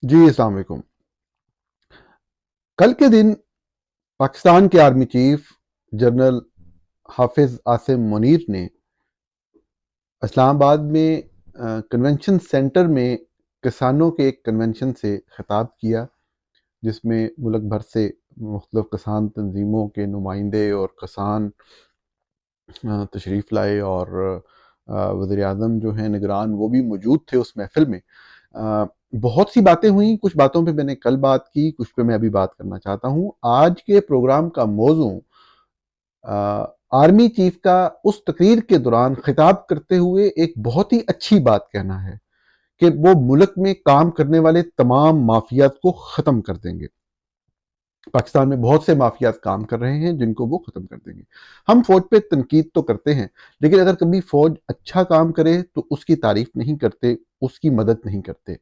جی السلام علیکم۔ کل کے دن پاکستان کے آرمی چیف جنرل حافظ عاصم منیر نے اسلام آباد میں کنونشن سینٹر میں کسانوں کے ایک کنونشن سے خطاب کیا، جس میں ملک بھر سے مختلف کسان تنظیموں کے نمائندے اور کسان تشریف لائے، اور وزیر اعظم جو ہیں نگران وہ بھی موجود تھے اس محفل میں۔ بہت سی باتیں ہوئیں، کچھ باتوں پہ میں نے کل بات کی، کچھ پہ میں ابھی بات کرنا چاہتا ہوں۔ آج کے پروگرام کا موضوع آرمی چیف کا اس تقریر کے دوران خطاب کرتے ہوئے ایک بہت ہی اچھی بات کہنا ہے کہ وہ ملک میں کام کرنے والے تمام مافیات کو ختم کر دیں گے۔ پاکستان میں بہت سے مافیات کام کر رہے ہیں جن کو وہ ختم کر دیں گے۔ ہم فوج پہ تنقید تو کرتے ہیں، لیکن اگر کبھی فوج اچھا کام کرے تو اس کی تعریف نہیں کرتے، اس کی مدد نہیں کرتے۔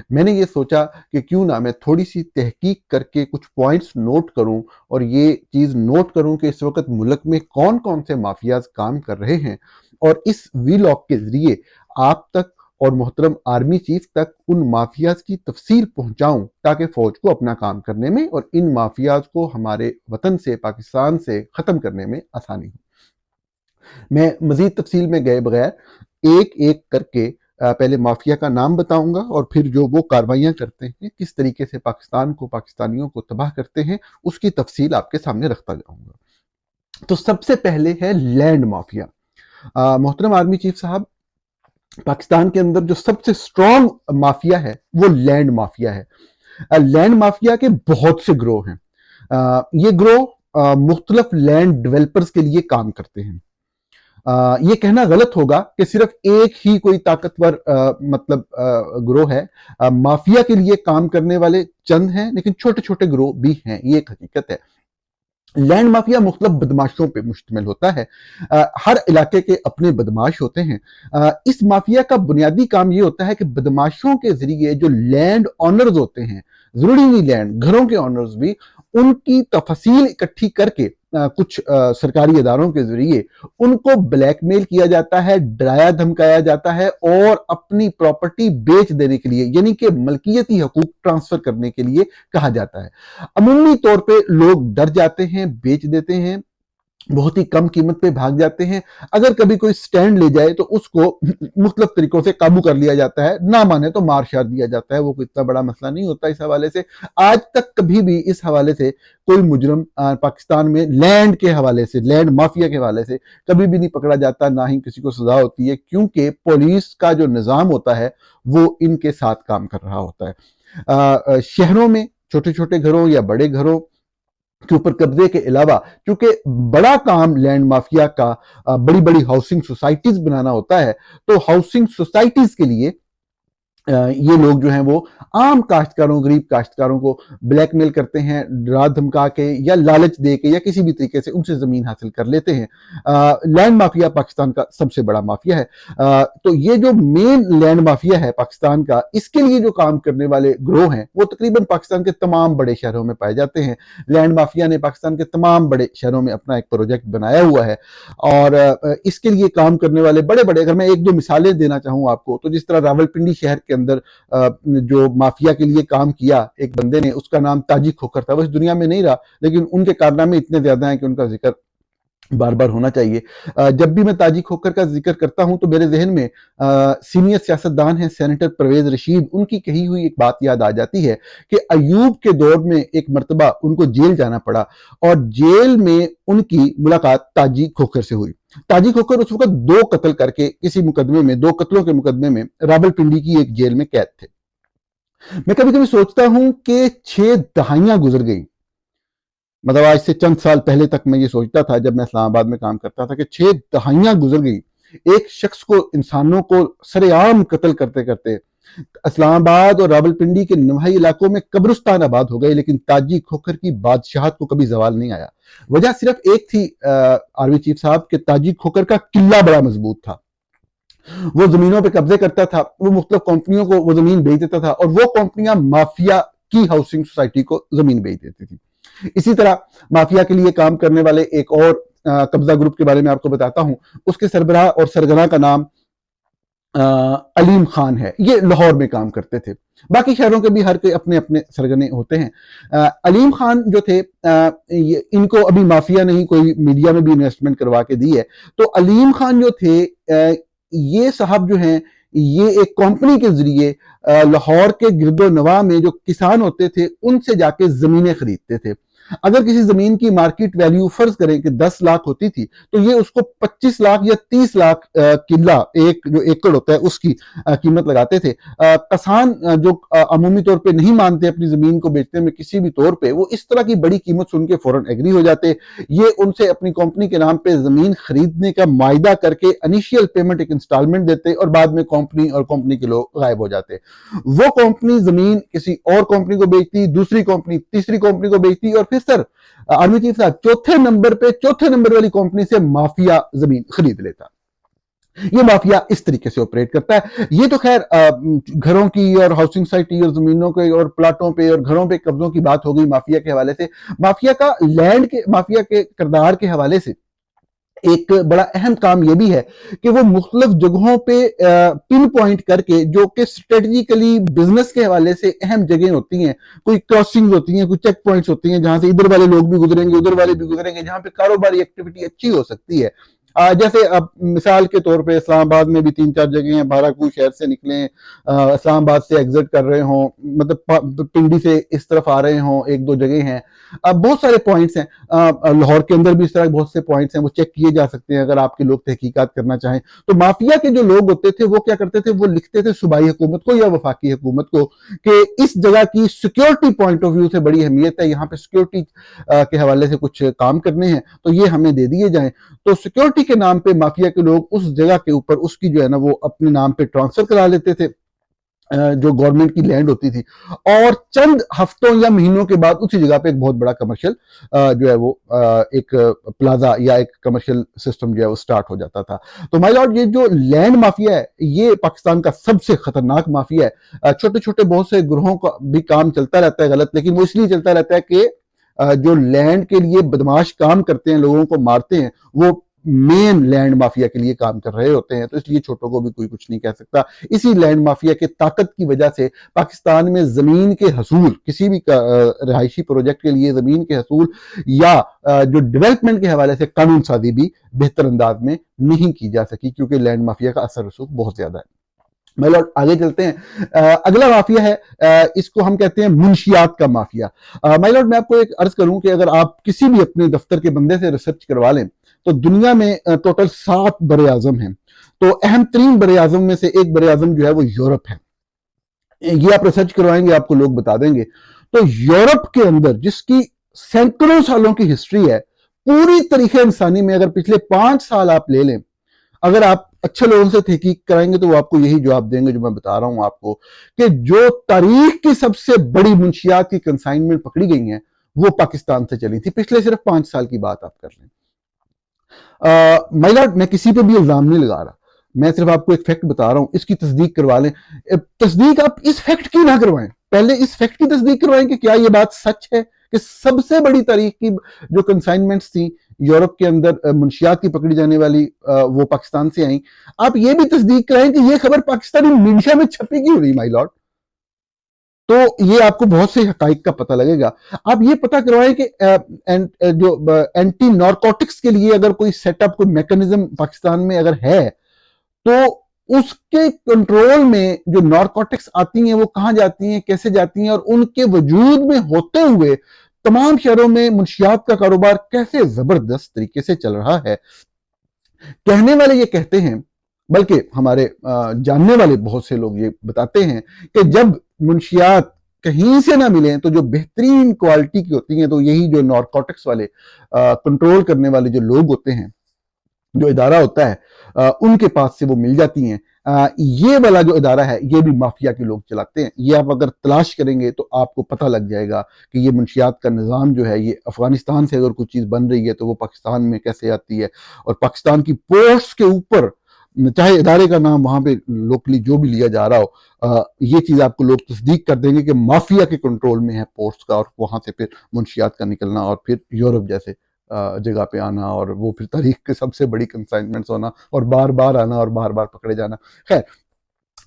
میں نے یہ سوچا کہ کیوں نہ میں تھوڑی سی تحقیق کر کے کچھ پوائنٹس نوٹ کروں، اور یہ چیز نوٹ کروں کہ اس وقت ملک میں کون کون سے مافیاز کام کر رہے ہیں، اور اس ویلاگ کے ذریعے آپ تک اور محترم آرمی چیف تک ان مافیاز کی تفصیل پہنچاؤں، تاکہ فوج کو اپنا کام کرنے میں اور ان مافیاز کو ہمارے وطن سے، پاکستان سے ختم کرنے میں آسانی ہو۔ میں مزید تفصیل میں گئے بغیر ایک ایک کر کے پہلے مافیا کا نام بتاؤں گا، اور پھر جو وہ کاروائیاں کرتے ہیں، کس طریقے سے پاکستان کو، پاکستانیوں کو تباہ کرتے ہیں، اس کی تفصیل آپ کے سامنے رکھتا جاؤں گا۔ تو سب سے پہلے ہے لینڈ مافیا۔ محترم آرمی چیف صاحب، پاکستان کے اندر جو سب سے سٹرونگ مافیا ہے وہ لینڈ مافیا ہے۔ لینڈ مافیا کے بہت سے گروہ ہیں۔ یہ گروہ مختلف لینڈ ڈیولپرز کے لیے کام کرتے ہیں۔ یہ کہنا غلط ہوگا کہ صرف ایک ہی کوئی طاقتور گروہ ہے۔ مافیا کے لیے کام کرنے والے چند ہیں، لیکن چھوٹے چھوٹے گروہ بھی ہیں، یہ ایک حقیقت ہے۔ لینڈ مافیا مختلف بدماشوں پہ مشتمل ہوتا ہے۔ ہر علاقے کے اپنے بدماش ہوتے ہیں۔ اس مافیا کا بنیادی کام یہ ہوتا ہے کہ بدماشوں کے ذریعے جو لینڈ آنرز ہوتے ہیں، ضروری نہیں لینڈ، گھروں کے آنرز بھی، ان کی تفاصیل اکٹھی کر کے کچھ سرکاری اداروں کے ذریعے ان کو بلیک میل کیا جاتا ہے، ڈرایا دھمکایا جاتا ہے، اور اپنی پراپرٹی بیچ دینے کے لیے، یعنی کہ ملکیتی حقوق ٹرانسفر کرنے کے لیے کہا جاتا ہے۔ عمومی طور پہ لوگ ڈر جاتے ہیں، بیچ دیتے ہیں، بہت ہی کم قیمت پہ بھاگ جاتے ہیں۔ اگر کبھی کوئی سٹینڈ لے جائے تو اس کو مختلف طریقوں سے قابو کر لیا جاتا ہے، نہ مانے تو مار شار دیا جاتا ہے۔ وہ کوئی اتنا بڑا مسئلہ نہیں ہوتا اس حوالے سے۔ آج تک کبھی بھی اس حوالے سے کوئی مجرم پاکستان میں لینڈ کے حوالے سے، لینڈ مافیا کے حوالے سے کبھی بھی نہیں پکڑا جاتا، نہ ہی کسی کو سزا ہوتی ہے، کیونکہ پولیس کا جو نظام ہوتا ہے وہ ان کے ساتھ کام کر رہا ہوتا ہے۔ شہروں میں چھوٹے چھوٹے گھروں یا بڑے گھروں کے اوپر قبضے کے علاوہ، چونکہ بڑا کام لینڈ مافیا کا بڑی بڑی ہاؤسنگ سوسائٹیز بنانا ہوتا ہے، تو ہاؤسنگ سوسائٹیز کے لیے یہ لوگ جو ہیں وہ عام کاشتکاروں، غریب کاشتکاروں کو بلیک میل کرتے ہیں، ڈرا دھمکا کے یا لالچ دے کے یا کسی بھی طریقے سے ان سے زمین حاصل کر لیتے ہیں۔ لینڈ مافیا پاکستان کا سب سے بڑا مافیا ہے۔ تو یہ جو مین لینڈ مافیا ہے پاکستان کا، اس کے لیے جو کام کرنے والے گروہ ہیں وہ تقریباً پاکستان کے تمام بڑے شہروں میں پائے جاتے ہیں۔ لینڈ مافیا نے پاکستان کے تمام بڑے شہروں میں اپنا ایک پروجیکٹ بنایا ہوا ہے، اور اس کے لیے کام کرنے والے بڑے بڑے، اگر میں ایک دو مثالیں دینا چاہوں آپ کو، تو جس طرح راولپنڈی شہر کے اندر جو مافیا کے لیے کام کیا ایک بندے نے، اس کا نام تاجی کھوکھر تھا۔ وہ اس دنیا میں نہیں رہا، لیکن ان کے کارنامے اتنے زیادہ ہیں کہ ان کا ذکر بار بار ہونا چاہیے۔ جب بھی میں تاجی کھوکھر کا ذکر کرتا ہوں تو میرے ذہن میں سینئر سیاستدان ہیں سینیٹر پرویز رشید، ان کی کہی ہوئی ایک بات یاد آ جاتی ہے کہ ایوب کے دور میں ایک مرتبہ ان کو جیل جانا پڑا، اور جیل میں ان کی ملاقات تاجی کھوکھر سے ہوئی۔ تاجی کھوکھر اس وقت 2 قتل کر کے کسی مقدمے میں، 2 قتلوں کے مقدمے میں راولپنڈی کی ایک جیل میں قید تھے۔ میں کبھی کبھی سوچتا ہوں کہ 6 دہائیاں گزر گئی، مطلب آج سے چند سال پہلے تک میں یہ سوچتا تھا جب میں اسلام آباد میں کام کرتا تھا کہ 6 دہائیاں گزر گئی ایک شخص کو، انسانوں کو سر عام قتل کرتے کرتے۔ اسلام آباد اور راولپنڈی کے نواحی علاقوں میں قبرستان آباد ہو گئے، لیکن تاجی کھوکھر کی بادشاہت کو کبھی زوال نہیں آیا۔ وجہ صرف ایک تھی آرمی چیف صاحب، کہ تاجی کھوکھر کا قلعہ بڑا مضبوط تھا۔ وہ زمینوں پہ قبضے کرتا تھا، وہ مختلف کمپنیوں کو وہ زمین بیچ دیتا تھا، اور وہ کمپنیاں مافیا کی ہاؤسنگ سوسائٹی کو زمین بیچ دیتی تھی۔ اسی طرح مافیا کے لیے کام کرنے والے ایک اور قبضہ گروپ کے بارے میں آپ کو بتاتا ہوں۔ اس کے سربراہ اور سرگنا کا نام علیم خان ہے، یہ لاہور میں کام کرتے تھے، باقی شہروں کے بھی ہر کوئی اپنے اپنے سرگنے ہوتے ہیں۔ علیم خان جو تھے، ان کو ابھی مافیا نہیں، کوئی میڈیا میں بھی انویسٹمنٹ کروا کے دی ہے۔ تو علیم خان جو تھے، یہ صاحب جو ہیں، یہ ایک کمپنی کے ذریعے لاہور کے گرد و نواح میں جو کسان ہوتے تھے ان سے جا کے زمینیں خریدتے تھے۔ اگر کسی زمین کی مارکیٹ ویلیو فرض کریں کہ 10 لاکھ ہوتی تھی، تو یہ اس کو 25 لاکھ یا 30 لاکھ قلعہ، ایک جو ایکڑ ہوتا ہے اس کی قیمت لگاتے تھے۔ کسان جو عمومی طور پہ نہیں مانتے اپنی زمین کو بیچنے میں کسی بھی طور پہ، وہ اس طرح کی بڑی قیمت سن کے فوراً ایگری ہو جاتے۔ یہ ان سے اپنی کمپنی کے نام پہ زمین خریدنے کا معاہدہ کر کے انیشیل پیمنٹ ایک انسٹالمنٹ دیتے، اور بعد میں کمپنی اور کمپنی کے لوگ غائب ہو جاتے۔ وہ کمپنی زمین کسی اور کمپنی کو بیچتی، دوسری کمپنی تیسری کمپنی کو بیچتی، اور پھر سر آرمی چیف صاحب چوتھے نمبر والی کمپنی سے مافیا زمین خرید لیتا۔ یہ مافیا اس طریقے سے آپریٹ کرتا ہے۔ یہ تو خیر گھروں کی اور ہاؤسنگ سائٹی اور زمینوں کے اور پلاٹوں پہ اور گھروں پہ قبضوں کی بات ہو گئی مافیا کے حوالے سے۔ مافیا کے کردار کے حوالے سے ایک بڑا اہم کام یہ بھی ہے کہ وہ مختلف جگہوں پہ پن پوائنٹ کر کے، جو کہ اسٹریٹجیکلی بزنس کے حوالے سے اہم جگہیں ہوتی ہیں، کوئی کراسنگ ہوتی ہیں، کوئی چیک پوائنٹس ہوتی ہیں جہاں سے ادھر والے لوگ بھی گزریں گے، ادھر والے بھی گزریں گے، جہاں پہ کاروباری ایکٹیویٹی اچھی ہو سکتی ہے۔ جیسے اب مثال کے طور پہ اسلام آباد میں بھی 3-4 جگہیں ہیں، بھاراکو شہر سے نکلیں، اسلام آباد سے ایگزٹ کر رہے ہوں، مطلب پنڈی سے اس طرف آ رہے ہوں، 1-2 جگہیں ہیں، بہت سارے پوائنٹس ہیں۔ لاہور کے اندر بھی اس طرح بہت سے پوائنٹس ہیں، وہ چیک کیے جا سکتے ہیں اگر آپ کے لوگ تحقیقات کرنا چاہیں۔ تو مافیا کے جو لوگ ہوتے تھے وہ کیا کرتے تھے، وہ لکھتے تھے صوبائی حکومت کو یا وفاقی حکومت کو کہ اس جگہ کی سیکیورٹی پوائنٹ آف ویو سے بڑی اہمیت ہے، یہاں پہ سیکیورٹی کے حوالے سے کچھ کام کرنے ہیں تو یہ ہمیں دے دیے جائیں۔ تو سیکیورٹی کے نام پہ مافیا کے لوگ اس جگہ کے اوپر اس کی جو ہے نا وہ اپنے نام پہ ٹرانسفر کرا لیتے تھے، جو گورنمنٹ کی لینڈ ہوتی تھی، اور چند ہفتوں یا مہینوں کے بعد اسی جگہ پہ ایک بہت بڑا کمرشل جو ہے وہ ایک پلازا یا ایک کمرشل سسٹم جو ہے وہ سٹارٹ ہو جاتا تھا۔ تو مائی لارڈ، یہ جو لینڈ مافیا ہے یہ پاکستان کا سب سے خطرناک مافیا ہے۔ چھوٹے چھوٹے بہت سے گروہوں کا بھی کام چلتا رہتا ہے غلط، لیکن وہ اس لیے چلتا رہتا ہے کہ جو لینڈ کے لیے بدماش کام کرتے ہیں، لوگوں کو مارتے ہیں، وہ مین لینڈ مافیا کے لیے کام کر رہے ہوتے ہیں، تو اس لیے چھوٹوں کو بھی کوئی کچھ نہیں کہہ سکتا۔ اسی لینڈ مافیا کے طاقت کی وجہ سے پاکستان میں زمین کے حصول، کسی بھی رہائشی پروجیکٹ کے لیے زمین کے حصول یا جو ڈیولپمنٹ کے حوالے سے قانون سازی بھی بہتر انداز میں نہیں کی جا سکی، کیونکہ لینڈ مافیا کا اثر رسوخ بہت زیادہ ہے۔ مائی لارڈ، آگے چلتے ہیں۔ اگلا مافیا ہے، اس کو ہم کہتے ہیں منشیات کا مافیا۔ مائی لارڈ، میں آپ کو ایک عرض کروں کہ اگر آپ کسی بھی اپنے دفتر کے بندے سے ریسرچ کروا لیں تو دنیا میں ٹوٹل 7 بر اعظم ہیں، تو اہم ترین بر اعظم میں سے ایک بر اعظم جو ہے وہ یورپ ہے۔ یہ آپ ریسرچ کروائیں گے آپ کو لوگ بتا دیں گے۔ تو یورپ کے اندر، جس کی سینکڑوں سالوں کی ہسٹری ہے، پوری تاریخ انسانی میں اگر پچھلے 5 سال آپ لے لیں، اگر آپ اچھے لوگوں سے تحقیق کرائیں گے تو وہ آپ کو یہی جواب دیں گے جو میں بتا رہا ہوں آپ کو، کہ جو تاریخ کی سب سے بڑی منشیات کی کنسائنمنٹ پکڑی گئی ہیں وہ پاکستان سے چلی تھی۔ پچھلے صرف 5 سال کی بات آپ کر لیں۔ مائی لارڈ، میں کسی پہ بھی الزام نہیں لگا رہا، میں صرف آپ کو ایک فیکٹ بتا رہا ہوں، اس کی تصدیق کروا لیں۔ تصدیق آپ اس فیکٹ کی نہ کروائیں، پہلے اس فیکٹ کی تصدیق کروائیں کہ کیا یہ بات سچ ہے کہ سب سے بڑی تاریخ کی جو کنسائنمنٹس تھیں یورپ کے اندر منشیات کی پکڑی جانے والی، وہ پاکستان سے آئیں۔ آپ یہ بھی تصدیق کرائیں کہ یہ خبر پاکستانی میڈیا میں چھپی کیوں نہیں، مائی لارڈ؟ تو یہ آپ کو بہت سے حقائق کا پتہ لگے گا۔ آپ یہ پتہ کروائیں کہ جو اینٹی نارکوٹکس کے لیے اگر کوئی سیٹ اپ، کوئی میکنزم پاکستان میں اگر ہے، تو اس کے کنٹرول میں جو نارکوٹکس آتی ہیں وہ کہاں جاتی ہیں، کیسے جاتی ہیں، اور ان کے وجود میں ہوتے ہوئے تمام شہروں میں منشیات کا کاروبار کیسے زبردست طریقے سے چل رہا ہے۔ کہنے والے یہ کہتے ہیں، بلکہ ہمارے جاننے والے بہت سے لوگ یہ بتاتے ہیں کہ جب منشیات کہیں سے نہ ملیں تو جو بہترین کوالٹی کی ہوتی ہیں تو یہی جو نارکوٹکس والے کنٹرول کرنے والے جو لوگ ہوتے ہیں، جو ادارہ ہوتا ہے، ان کے پاس سے وہ مل جاتی ہیں۔ یہ والا جو ادارہ ہے یہ بھی مافیا کے لوگ چلاتے ہیں۔ یہ آپ اگر تلاش کریں گے تو آپ کو پتہ لگ جائے گا کہ یہ منشیات کا نظام جو ہے یہ افغانستان سے اگر کوئی چیز بن رہی ہے تو وہ پاکستان میں کیسے آتی ہے، اور پاکستان کی پورٹس کے اوپر، چاہے ادارے کا نام وہاں پہ لوکلی جو بھی لیا جا رہا ہو، یہ چیز آپ کو لوگ تصدیق کر دیں گے کہ مافیا کے کنٹرول میں ہے پورٹس کا، اور وہاں سے پھر منشیات کا نکلنا اور پھر یورپ جیسے جگہ پہ آنا، اور وہ پھر تاریخ کے سب سے بڑی کنسائنمنٹس ہونا، اور بار بار آنا اور بار بار پکڑے جانا. خیر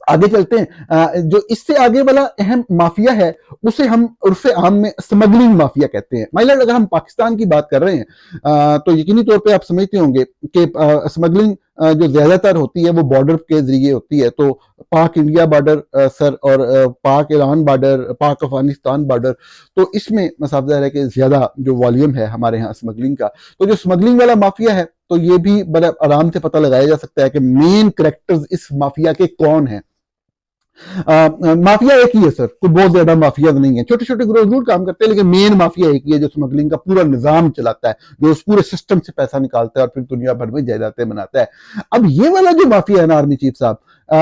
آگے چلتے ہیں. جو اس سے آگے والا اہم مافیا ہے اسے ہم عرف عام میں اسمگلنگ مافیا کہتے ہیں. مائلر اگر ہم پاکستان کی بات کر رہے ہیں تو یقینی طور پہ آپ سمجھتے ہوں گے کہ اسمگلنگ جو زیادہ تر ہوتی ہے وہ بارڈر کے ذریعے ہوتی ہے. تو پاک انڈیا بارڈر سر، اور پاک ایران بارڈر، پاک افغانستان بارڈر، تو اس میں صاف ظاہر ہے کہ زیادہ جو والیوم ہے ہمارے ہاں اسمگلنگ کا. تو جو اسمگلنگ والا مافیا ہے تو یہ بھی بڑا آرام سے پتہ لگایا جا سکتا ہے کہ مین کریکٹرز اس مافیا کے کون ہیں. مافیا ایک ہی ہے سر، کوئی بہت زیادہ مافیاز نہیں ہے، چھوٹے چھوٹے گروہ ضرور کام کرتے ہیں لیکن مین مافیا ایک ہی ہے جو اسمگلنگ کا پورا نظام چلاتا ہے، جو اس پورے سسٹم سے پیسہ نکالتا ہے اور پھر دنیا بھر میں جائیدادیں بناتا ہے. اب یہ والا جو مافیا ہے نا آرمی چیف صاحب،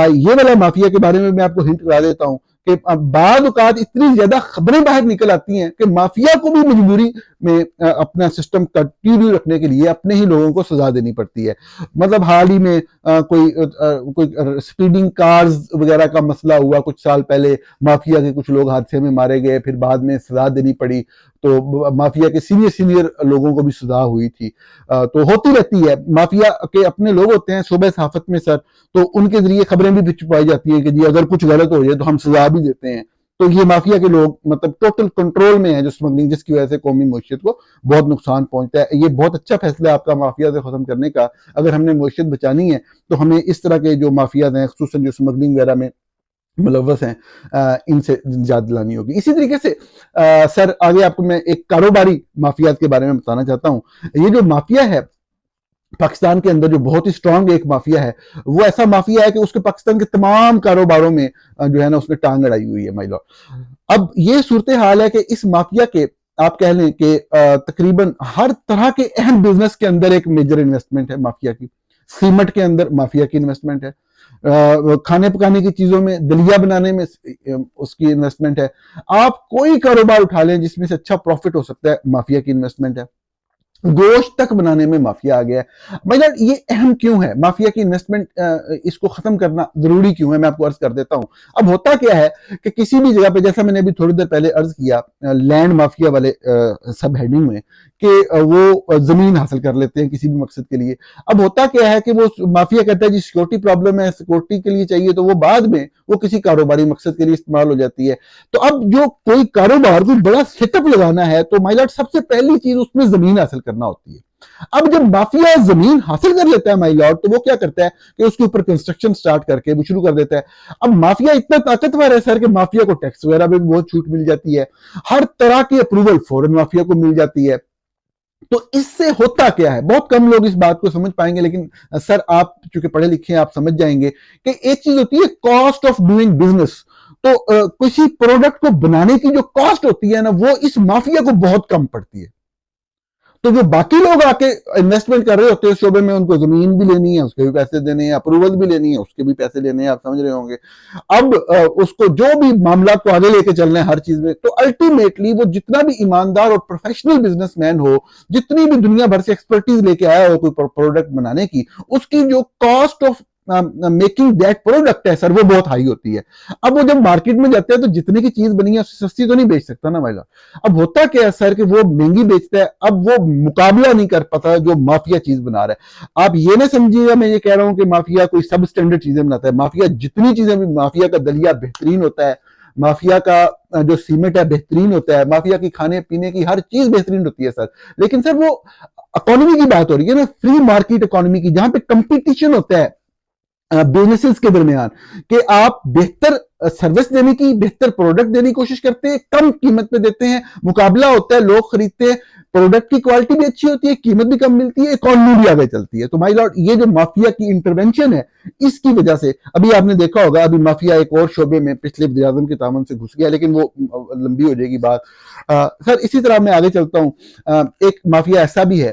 یہ والا مافیا کے بارے میں آپ کو ہنٹ کرا دیتا ہوں کہ بعض اوقات اتنی زیادہ خبریں باہر نکل آتی ہیں کہ مافیا کو بھی مجبوری میں اپنا سسٹم کنٹینیو رکھنے کے لیے اپنے ہی لوگوں کو سزا دینی پڑتی ہے. مطلب حال ہی میں کوئی سپیڈنگ کارز وغیرہ کا مسئلہ ہوا کچھ سال پہلے، مافیا کے کچھ لوگ حادثے میں مارے گئے، پھر بعد میں سزا دینی پڑی، تو مافیا کے سینئر لوگوں کو بھی سزا ہوئی تھی. تو ہوتی رہتی ہے، مافیا کے اپنے لوگ ہوتے ہیں شعبہ صحافت میں سر، تو ان کے ذریعے خبریں بھی چھپائی جاتی ہیں کہ جی اگر کچھ غلط ہو جائے تو ہم سزا بھی دیتے ہیں. تو یہ مافیا کے لوگ مطلب ٹوٹل کنٹرول میں ہیں جو اسمگلنگ، جس کی وجہ سے قومی معیشت کو بہت نقصان پہنچتا ہے. یہ بہت اچھا فیصلہ ہے آپ کا مافیا سے ختم کرنے کا. اگر ہم نے معیشت بچانی ہے تو ہمیں اس طرح کے جو مافیاز ہیں خصوصاً جو اسمگلنگ وغیرہ میں ملوث ہیں ان سے نجات دلانی ہوگی. اسی طریقے سے سر آگے آپ کو میں ایک کاروباری مافیات کے بارے میں بتانا چاہتا ہوں. یہ جو مافیا ہے پاکستان کے اندر جو بہت ہی اسٹرانگ ایک مافیا ہے، وہ ایسا مافیا ہے کہ اس کے پاکستان کے تمام کاروباروں میں جو ہے نا اس نے ٹانگ اڑائی ہوئی ہے مائی لارڈ. اب یہ صورتحال ہے کہ اس مافیا کے آپ کہہ لیں کہ تقریباً ہر طرح کے اہم بزنس کے اندر ایک میجر انویسٹمنٹ ہے مافیا کی. سیمنٹ کے اندر مافیا کی انویسٹمنٹ ہے، کھانے پکانے کی چیزوں میں، دلیا بنانے میں اس کی انویسٹمنٹ ہے. آپ کوئی کاروبار اٹھا لیں جس میں سے اچھا پروفٹ ہو سکتا ہے، مافیا کی انویسٹمنٹ ہے. گوشت تک بنانے میں مافیا آ گیا ہے. مطلب یہ اہم کیوں ہے مافیا کی انویسٹمنٹ، اس کو ختم کرنا ضروری کیوں ہے، میں آپ کو عرض کر دیتا ہوں. اب ہوتا کیا ہے کہ کسی بھی جگہ پہ، جیسا میں نے ابھی تھوڑی دیر پہلے عرض کیا لینڈ مافیا والے سب ہیڈنگ میں، کہ وہ زمین حاصل کر لیتے ہیں کسی بھی مقصد کے لیے. اب ہوتا کیا ہے کہ وہ مافیا کہتا ہے جی سیکورٹی پرابلم ہے، سیکورٹی کے لیے چاہیے، تو وہ بعد میں وہ کسی کاروباری مقصد کے لیے استعمال ہو جاتی ہے. تو اب جو کوئی کاروبار کوئی بڑا سیٹ اپ لگانا ہے تو مائی لارڈ سب سے پہلی چیز اس میں زمین حاصل کرنا ہوتی ہے. اب جب مافیا زمین حاصل کر لیتا ہے مائی لارڈ، تو وہ کیا کرتا ہے کہ اس کے اوپر کنسٹرکشن سٹارٹ کر کے وہ شروع کر دیتا ہے. اب مافیا اتنا طاقتور ہے سر کہ مافیا کو ٹیکس وغیرہ میں بھی بہت چھوٹ مل جاتی ہے، ہر طرح کی اپروول فوراً مافیا کو مل جاتی ہے. تو اس سے ہوتا کیا ہے، بہت کم لوگ اس بات کو سمجھ پائیں گے، لیکن سر آپ چونکہ پڑھے لکھے ہیں آپ سمجھ جائیں گے کہ ایک چیز ہوتی ہے کاسٹ آف ڈوئنگ بزنس. تو کسی پروڈکٹ کو بنانے کی جو کاسٹ ہوتی ہے نا، وہ اس مافیا کو بہت کم پڑتی ہے. تو جو باقی لوگ آ کے انویسٹمنٹ کر رہے ہوتے ہیں اس شعبے میں، ان کو زمین بھی لینی ہے، اس کے بھی پیسے دینے ہیں، اپروول بھی لینی ہے، اس کے بھی پیسے لینے ہیں، آپ سمجھ رہے ہوں گے. اب اس کو جو بھی معاملات کو آگے لے کے چلنا ہے ہر چیز میں، تو الٹیمیٹلی وہ جتنا بھی ایماندار اور پروفیشنل بزنس مین ہو، جتنی بھی دنیا بھر سے ایکسپرٹیز لے کے آیا ہو کوئی پروڈکٹ بنانے کی، اس کی جو cost of making that product ہے سر، وہ بہت ہائی ہوتی ہے. اب وہ جب مارکیٹ میں جاتے ہیں تو جتنے کی چیز بنی ہے اس سے سستی تو نہیں بیچ سکتا نا بھائی. اب ہوتا کیا ہے سر کہ وہ مہنگی بیچتا ہے، اب وہ مقابلہ نہیں کر پاتا جو مافیا چیز بنا رہا ہے. آپ یہ نہ سمجھیے گا میں یہ کہہ رہا ہوں کہ مافیا کوئی سب اسٹینڈرڈ چیزیں بناتا ہے. مافیا جتنی چیزیں بھی، مافیا کا دلیا بہترین ہوتا ہے، مافیا کا جو سیمنٹ ہے بہترین ہوتا ہے، مافیا کی کھانے پینے کی ہر چیز بہترین ہوتی ہے سر. لیکن سر وہ اکانومی کی بات ہو رہی ہے نا، فری مارکیٹ اکانومی کی، جہاں پہ کمپٹیشن ہوتا ہے بزنسز کے درمیان، کہ آپ بہتر سروس دینے کی، بہتر پروڈکٹ دینے کی کوشش کرتے ہیں، کم قیمت پہ دیتے ہیں، مقابلہ ہوتا ہے، لوگ خریدتے ہیں، پروڈکٹ کی کوالٹی بھی اچھی ہوتی ہے، قیمت بھی کم ملتی ہے، اکانومی بھی آگے چلتی ہے. تو مائی لارڈ یہ جو مافیا کی انٹرونشن ہے، اس کی وجہ سے ابھی آپ نے دیکھا ہوگا ابھی مافیا ایک اور شعبے میں پچھلے وزیر اعظم کے تعاون سے گھس گیا، لیکن وہ لمبی ہو جائے گی بات. سر اسی طرح میں آگے چلتا ہوں. ایک مافیا ایسا بھی ہے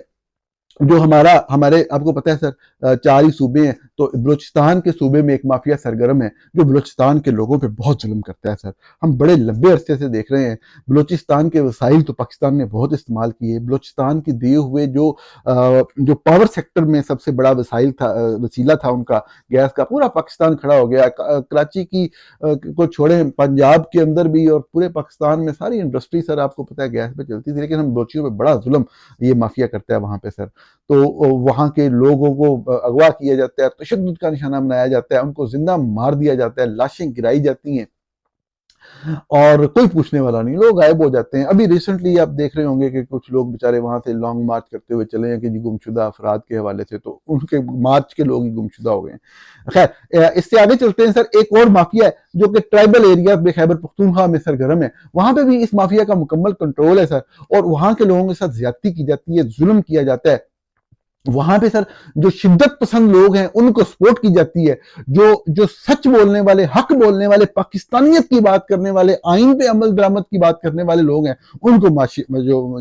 جو ہمارے آپ کو پتہ ہے سر 4 ہی صوبے ہیں، تو بلوچستان کے صوبے میں ایک مافیا سرگرم ہے جو بلوچستان کے لوگوں پہ بہت ظلم کرتا ہے سر. ہم بڑے لمبے عرصے سے دیکھ رہے ہیں. بلوچستان کے وسائل تو پاکستان نے بہت استعمال کیے. بلوچستان کی دیے ہوئے جو پاور سیکٹر میں سب سے بڑا وسیلہ تھا ان کا، گیس کا، پورا پاکستان کھڑا ہو گیا. کراچی کی کو چھوڑیں، پنجاب کے اندر بھی اور پورے پاکستان میں ساری انڈسٹری سر آپ کو پتہ ہے گیس پہ چلتی تھی، لیکن ہم بلوچیوں پہ بڑا ظلم یہ مافیا کرتا ہے وہاں پہ سر. تو وہاں کے لوگوں کو اغوا کیا جاتا ہے، تشدد کا نشانہ بنایا جاتا ہے، ان کو زندہ مار دیا جاتا ہے، لاشیں گرائی جاتی ہیں اور کوئی پوچھنے والا نہیں، لوگ غائب ہو جاتے ہیں. ابھی ریسنٹلی آپ دیکھ رہے ہوں گے کہ کچھ لوگ بیچارے وہاں سے لانگ مارچ کرتے ہوئے چلے ہیں کہ جی گمشدہ افراد کے حوالے سے، تو ان کے مارچ کے لوگ ہی گمشدہ ہو گئے ہیں. خیر اس سے آگے چلتے ہیں سر. ایک اور مافیا ہے جو کہ ٹرائبل ایریاز میں خیبر پختونخوا میں سرگرم ہے، وہاں پہ بھی اس مافیا کا مکمل کنٹرول ہے سر، اور وہاں کے لوگوں کے ساتھ زیادتی کی جاتی ہے، ظلم کیا جاتا ہے. وہاں پہ سر جو شدت پسند لوگ ہیں ان کو سپورٹ کی جاتی ہے، جو سچ بولنے والے، حق بولنے والے، پاکستانیت کی بات کرنے والے، آئین پہ عمل درآمد کی بات کرنے والے لوگ ہیں، ان کو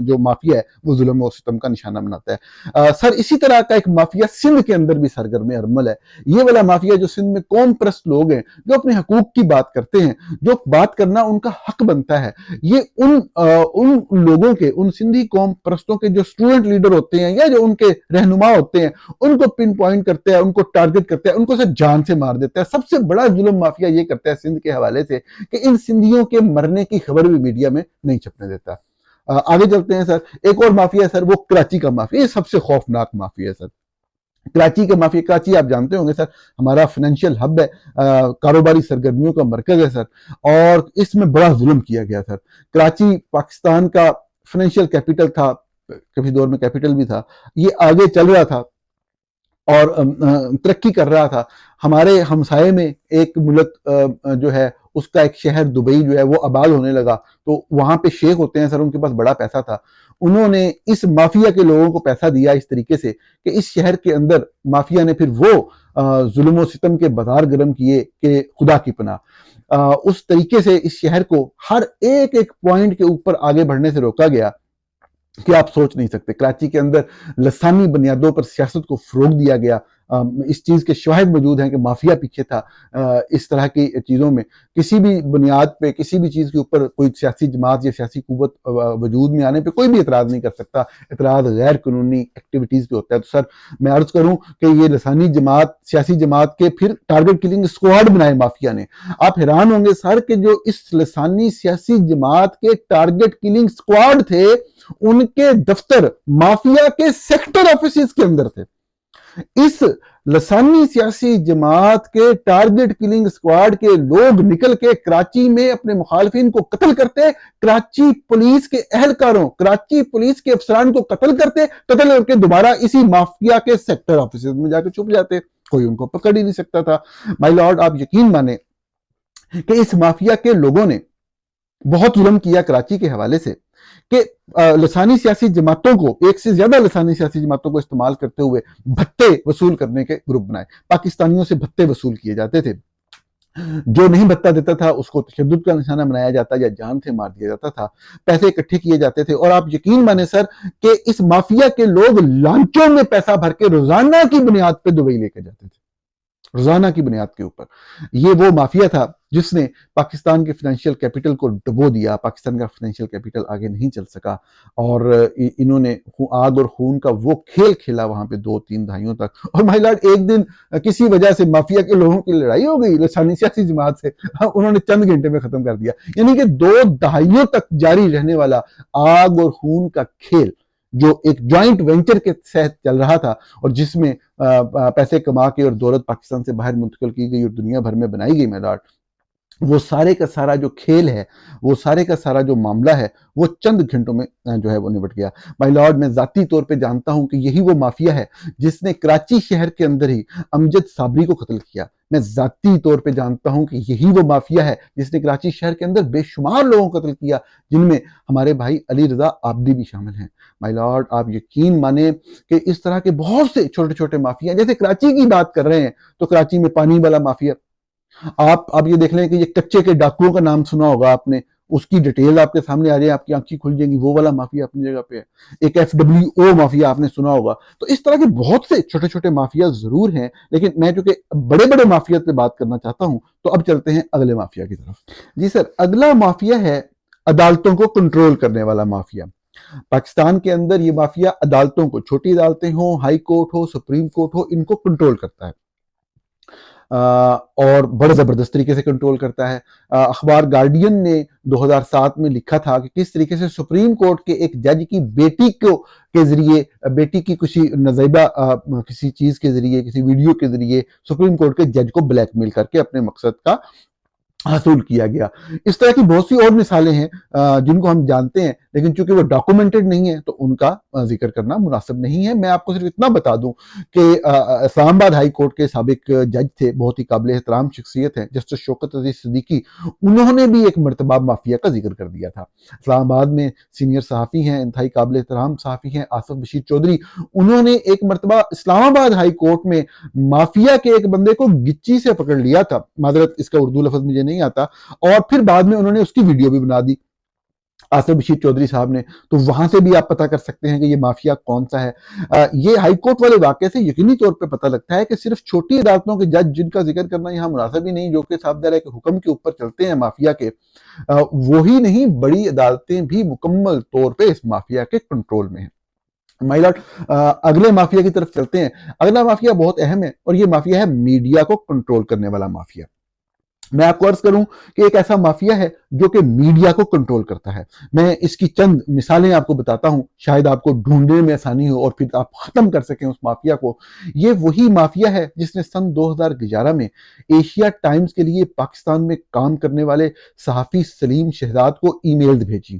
جو مافیا ہے وہ ظلم و ستم کا نشانہ بناتا ہے. سر اسی طرح کا ایک مافیا سندھ کے اندر بھی سرگرم ارمل ہے. یہ والا مافیا جو سندھ میں قوم پرست لوگ ہیں، جو اپنے حقوق کی بات کرتے ہیں، جو بات کرنا ان کا حق بنتا ہے، یہ ان لوگوں کے، ان سندھی قوم پرستوں کے جو اسٹوڈنٹ لیڈر ہوتے ہیں یا جو ان کے رہنما ہوتے ہیں، ان کو پن پوائنٹ کرتا ہے، ان کو ٹارگٹ کرتا ہے، ان کو صرف جان سے مار دیتا ہے. سب سے بڑا ظلم مافیا یہ کرتا ہے سندھ کے حوالے سے کہ ان سندھیوں کے مرنے کی خبر بھی میڈیا میں نہیں چھپنے دیتا. آگے چلتے ہیں سر. ایک اور مافیا ہے سر، وہ کراچی کا مافیا. یہ سب سے خوفناک مافیا ہے سر. کراچی کا مافیا، کراچی آپ جانتے ہوں گے سر ہمارا فائنینشیل ہب ہے، کاروباری سرگرمیوں کا مرکز ہے سر، اور اس میں بڑا ظلم کیا گیا سر. کراچی پاکستان کا فائنینشیل کیپٹل تھا، کبھی دور میں کیپٹل بھی تھا. یہ آگے چل رہا تھا اور ترقی کر رہا تھا. ہمارے ہمسائے میں ایک ملک جو ہے اس کا ایک شہر دبئی جو ہے وہ آباد ہونے لگا، تو وہاں پہ شیخ ہوتے ہیں سر، ان کے پاس بڑا پیسہ تھا. انہوں نے اس مافیا کے لوگوں کو پیسہ دیا اس طریقے سے کہ اس شہر کے اندر مافیا نے پھر وہ ظلم و ستم کے بازار گرم کیے کہ خدا کی پناہ. اس طریقے سے اس شہر کو ہر ایک پوائنٹ کے اوپر آگے بڑھنے سے روکا گیا کہ آپ سوچ نہیں سکتے. کراچی کے اندر لسانی بنیادوں پر سیاست کو فروغ دیا گیا. اس چیز کے شواہد موجود ہیں کہ مافیا پیچھے تھا اس طرح کی چیزوں میں. کسی بھی بنیاد پہ، کسی بھی چیز کے اوپر کوئی سیاسی جماعت یا سیاسی قوت وجود میں آنے پہ کوئی بھی اعتراض نہیں کر سکتا. اعتراض غیر قانونی ایکٹیویٹیز پہ ہوتا ہے. تو سر میں عرض کروں کہ یہ لسانی جماعت، سیاسی جماعت کے پھر ٹارگٹ کلنگ اسکواڈ بنائے مافیا نے. آپ حیران ہوں گے سر کہ جو اس لسانی سیاسی جماعت کے ٹارگٹ کلنگ اسکواڈ تھے، ان کے دفتر مافیا کے سیکٹر آفیسز کے اندر تھے. اس لسانی سیاسی جماعت کے ٹارگٹ کلنگ اسکواڈ کے لوگ نکل کے کراچی میں اپنے مخالفین کو قتل کرتے، کراچی پولیس کے اہلکاروں، کراچی پولیس کے افسران کو قتل کرتے، قتل کر کے دوبارہ اسی مافیا کے سیکٹر آفیسز میں جا کے چھپ جاتے. کوئی ان کو پکڑ ہی نہیں سکتا تھا. مائی لارڈ، آپ یقین مانیں کہ اس مافیا کے لوگوں نے بہت ظلم کیا کراچی کے حوالے سے کہ لسانی سیاسی جماعتوں کو، ایک سے زیادہ لسانی سیاسی جماعتوں کو استعمال کرتے ہوئے بھتے وصول کرنے کے گروپ بنائے. پاکستانیوں سے بھتے وصول کیے جاتے تھے. جو نہیں بھتا دیتا تھا اس کو تشدد کا نشانہ بنایا جاتا یا جان سے مار دیا جاتا تھا. پیسے اکٹھے کیے جاتے تھے، اور آپ یقین مانیں سر کہ اس مافیا کے لوگ لانچوں میں پیسہ بھر کے روزانہ کی بنیاد پہ دبئی لے کے جاتے تھے، روزانہ کی بنیاد کے اوپر. یہ وہ مافیا تھا جس نے پاکستان کے فائنینشیل کیپٹل کو ڈبو دیا. پاکستان کا فائنینشیل کیپٹل آگے نہیں چل سکا، اور انہوں نے آگ اور خون کا وہ کھیل کھیلا وہاں پہ 2-3 دہائیوں تک. اور مائی لارڈ، ایک دن کسی وجہ سے مافیا کے لوگوں کی لڑائی ہو گئی لسانی سیاسی جماعت سے، انہوں نے چند گھنٹے میں ختم کر دیا. یعنی کہ 2 دہائیوں تک جاری رہنے والا آگ اور خون کا کھیل جو ایک جوائنٹ وینچر کے تحت چل رہا تھا، اور جس میں پیسے کما کے اور دولت پاکستان سے باہر منتقل کی گئی اور دنیا بھر میں بنائی گئی، مائی لارڈ، وہ سارے کا سارا جو کھیل ہے، وہ سارے کا سارا جو معاملہ ہے، وہ چند گھنٹوں میں جو ہے وہ نبٹ گیا. مائی لارڈ، میں ذاتی طور پہ جانتا ہوں کہ یہی وہ مافیا ہے جس نے کراچی شہر کے اندر ہی امجد صابری کو قتل کیا. میں ذاتی طور پہ جانتا ہوں کہ یہی وہ مافیا ہے جس نے کراچی شہر کے اندر بے شمار لوگوں کو قتل کیا، جن میں ہمارے بھائی علی رضا عابدی بھی شامل ہیں. مائی لارڈ، آپ یقین مانیں کہ اس طرح کے بہت سے چھوٹے چھوٹے مافیا ہیں. جیسے کراچی کی بات کر رہے ہیں تو کراچی میں پانی والا مافیا. آپ یہ دیکھ لیں کہ یہ کچے کے ڈاکوؤں کا نام سنا ہوگا آپ نے. اس کی ڈیٹیل آپ کے سامنے آ جائے، آپ کی آنکھیں کھل جائیں گی، وہ والا مافیا اپنی جگہ پہ ہے۔ ایک FWO مافیا آپ نے سنا ہوگا۔ تو اس طرح کے بہت سے چھوٹے چھوٹے مافیا ضرور ہیں، لیکن میں چونکہ بڑے بڑے مافیا پہ بات کرنا چاہتا ہوں، تو اب چلتے ہیں اگلے مافیا کی طرف۔ جی سر، اگلا مافیا ہے عدالتوں کو کنٹرول کرنے والا مافیا۔ پاکستان کے اندر یہ مافیا عدالتوں کو، چھوٹی عدالتیں ہوں، ہائی کورٹ ہو، سپریم کورٹ ہو، ان کو کنٹرول کرتا ہے، اور بڑے زبردست طریقے سے کنٹرول کرتا ہے۔ اخبار گارڈین نے 2007 میں لکھا تھا کہ کس طریقے سے سپریم کورٹ کے ایک جج کی بیٹی کو کے ذریعے، بیٹی کی کسی نزیبہ کسی چیز کے ذریعے، کسی ویڈیو کے ذریعے سپریم کورٹ کے جج کو بلیک میل کر کے اپنے مقصد کا حاصل کیا گیا۔ اس طرح کی بہت سی اور مثالیں ہیں جن کو ہم جانتے ہیں، لیکن چونکہ وہ ڈاکومنٹڈ نہیں ہیں تو ان کا ذکر کرنا مناسب نہیں ہے۔ میں آپ کو صرف اتنا بتا دوں کہ اسلام آباد ہائی کورٹ کے سابق جج تھے، بہت ہی قابل احترام شخصیت ہے، جسٹس شوکت عزیز صدیقی، انہوں نے بھی ایک مرتبہ مافیا کا ذکر کر دیا تھا۔ اسلام آباد میں سینئر صحافی ہیں، انتہائی قابل احترام صحافی ہیں، آصف بشیر چودھری، انہوں نے ایک مرتبہ اسلام آباد ہائی کورٹ میں مافیا کے ایک بندے کو گچی سے پکڑ لیا تھا، معذرت اس کا اردو لفظ مجھے نہیں آتا، اور پھر بعد میں انہوں نے اس کی ویڈیو بھی بنا دی آصف بشیر چودھری صاحب نے۔ تو وہاں سے بھی آپ پتہ کر سکتے ہیں کہ یہ مافیا کون سا ہے۔ یہ ہائی کورٹ والے واقعے سے یقینی طور پہ پتہ لگتا ہے کہ صرف چھوٹی عدالتوں کے جج جن کا ذکر کرنا یہاں مناسب ہی نہیں، جو کہ صاحب دار کے حکم کے اوپر چلتے ہیں مافیا کے، وہی نہیں، بڑی عدالتیں بھی مکمل طور پہ اس مافیا کے کنٹرول میں ہیں۔ مائی لاڈ، اگلے مافیا کی طرف چلتے ہیں۔ اگلا مافیا بہت اہم ہے، اور یہ مافیا ہے میڈیا کو کنٹرول کرنے والا مافیا۔ میں آپ کو عرض کروں کہ ایک ایسا مافیا ہے جو کہ میڈیا کو کنٹرول کرتا ہے۔ میں اس کی چند مثالیں آپ کو بتاتا ہوں، شاید آپ کو ڈھونڈنے میں آسانی ہو اور پھر آپ ختم کر سکیں اس مافیا کو۔ یہ وہی مافیا ہے جس نے سن 2011 میں ایشیا ٹائمز کے لیے پاکستان میں کام کرنے والے صحافی سلیم شہزاد کو ای میل بھیجی،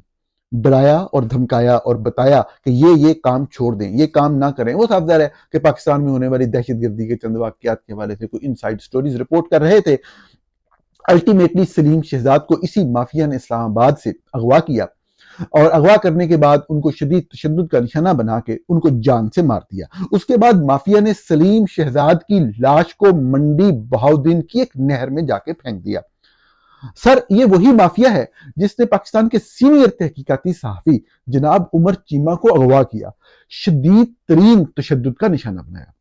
ڈرایا اور دھمکایا اور بتایا کہ یہ کام چھوڑ دیں، یہ کام نہ کریں۔ وہ صاف ظاہر ہے کہ پاکستان میں ہونے والی دہشت گردی کے چند واقعات کے حوالے سے کوئی انسائیڈ سٹوریز رپورٹ کر رہے تھے۔ الٹیمیٹلی سلیم شہزاد کو اسی مافیا نے اسلام آباد سے اغوا کیا، اور اغوا کرنے کے بعد ان کو شدید تشدد کا نشانہ بنا کے ان کو جان سے مار دیا۔ اس کے بعد مافیا نے سلیم شہزاد کی لاش کو منڈی بہاؤدین کی ایک نہر میں جا کے پھینک دیا۔ سر، یہ وہی مافیا ہے جس نے پاکستان کے سینئر تحقیقاتی صحافی جناب عمر چیمہ کو اغوا کیا، شدید ترین تشدد کا نشانہ بنایا۔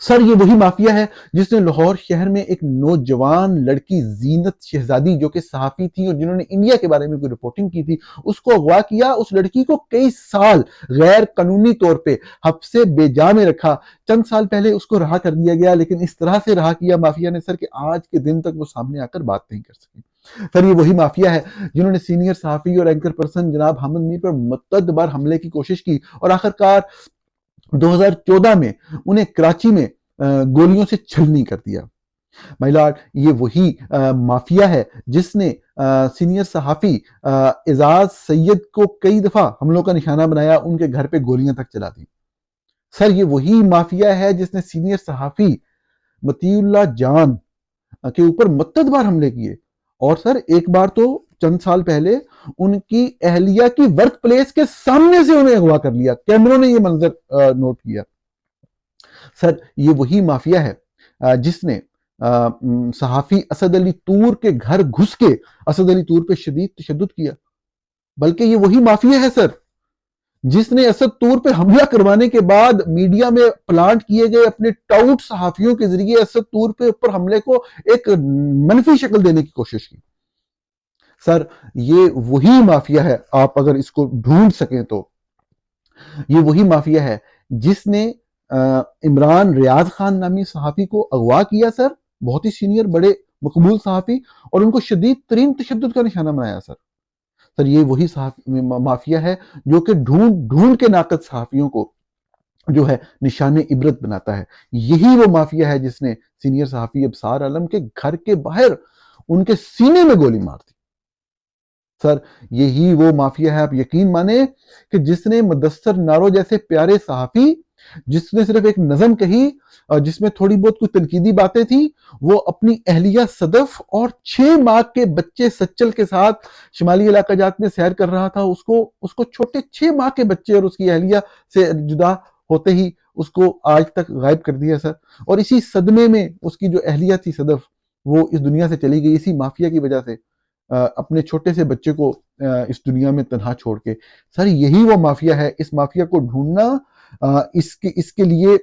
سر، یہ وہی مافیا ہے جس نے لاہور شہر میں ایک نوجوان لڑکی زینت شہزادی، جو کہ صحافی تھی اور جنہوں نے انڈیا کے بارے میں کوئی رپورٹنگ کی تھی، اس کو اغوا کیا۔ اس لڑکی کو کئی سال غیر قانونی طور پہ حبس بے جا میں رکھا۔ چند سال پہلے اس کو رہا کر دیا گیا، لیکن اس طرح سے رہا کیا مافیا نے سر کہ آج کے دن تک وہ سامنے آ کر بات نہیں کر سکی۔ سر، یہ وہی مافیا ہے جنہوں نے سینئر صحافی اور اینکر پرسن جناب حامد میر پر متعدد بار حملے کی کوشش کی، اور آخرکار 2014 میں انہیں کراچی میں گولیوں سے چھلنی کر دیا۔ مائی لاڈ، یہ وہی مافیا ہے جس نے سینئر صحافی اعزاز سید کو کئی دفعہ حملوں کا نشانہ بنایا، ان کے گھر پہ گولیاں تک چلا دی۔ سر، یہ وہی مافیا ہے جس نے سینئر صحافی مطیع اللہ جان کے اوپر متعدد بار حملے کیے، اور سر ایک بار تو چند سال پہلے ان کی اہلیہ کی ورک پلیس کے سامنے سے انہیں اغوا کر لیا، کیمروں نے یہ منظر نوٹ کیا۔ سر، یہ وہی مافیا ہے جس نے صحافی اسد علی طور کے گھر گھس کے اسد علی طور پہ شدید تشدد کیا۔ بلکہ یہ وہی مافیا ہے سر جس نے اسد طور پہ حملہ کروانے کے بعد میڈیا میں پلانٹ کیے گئے اپنے ٹاؤٹ صحافیوں کے ذریعے اسد طور پہ اوپر حملے کو ایک منفی شکل دینے کی کوشش کی۔ سر، یہ وہی مافیا ہے، آپ اگر اس کو ڈھونڈ سکیں تو یہ وہی مافیا ہے جس نے عمران ریاض خان نامی صحافی کو اغوا کیا، سر بہت ہی سینئر بڑے مقبول صحافی، اور ان کو شدید ترین تشدد کا نشانہ بنایا۔ سر یہ وہی مافیا ہے جو کہ ڈھونڈ کے ناقد صحافیوں کو جو ہے نشان عبرت بناتا ہے۔ یہی وہ مافیا ہے جس نے سینئر صحافی ابصار عالم کے گھر کے باہر ان کے سینے میں گولی مار دی۔ سر، یہی وہ مافیا ہے، آپ یقین مانیں کہ جس نے مدثر نارو جیسے پیارے صحافی، جس نے صرف ایک نظم کہی اور جس میں تھوڑی بہت کوئی تنقیدی باتیں تھیں، وہ اپنی اہلیہ صدف اور 6 ماہ کے بچے سچل کے ساتھ شمالی علاقہ جات میں سیر کر رہا تھا۔ اس کو چھوٹے 6 ماہ کے بچے اور اس کی اہلیہ سے جدا ہوتے ہی اس کو آج تک غائب کر دیا سر۔ اور اسی صدمے میں اس کی جو اہلیہ تھی صدف، وہ اس دنیا سے چلی گئی اسی مافیا کی وجہ سے۔ اپنے چھوٹے سے بچے کو اس دنیا میں تنہا چھوڑ کے. سر یہی وہ مافیا ہے. اس مافیا کو ڈھونڈنا، اس کے لیے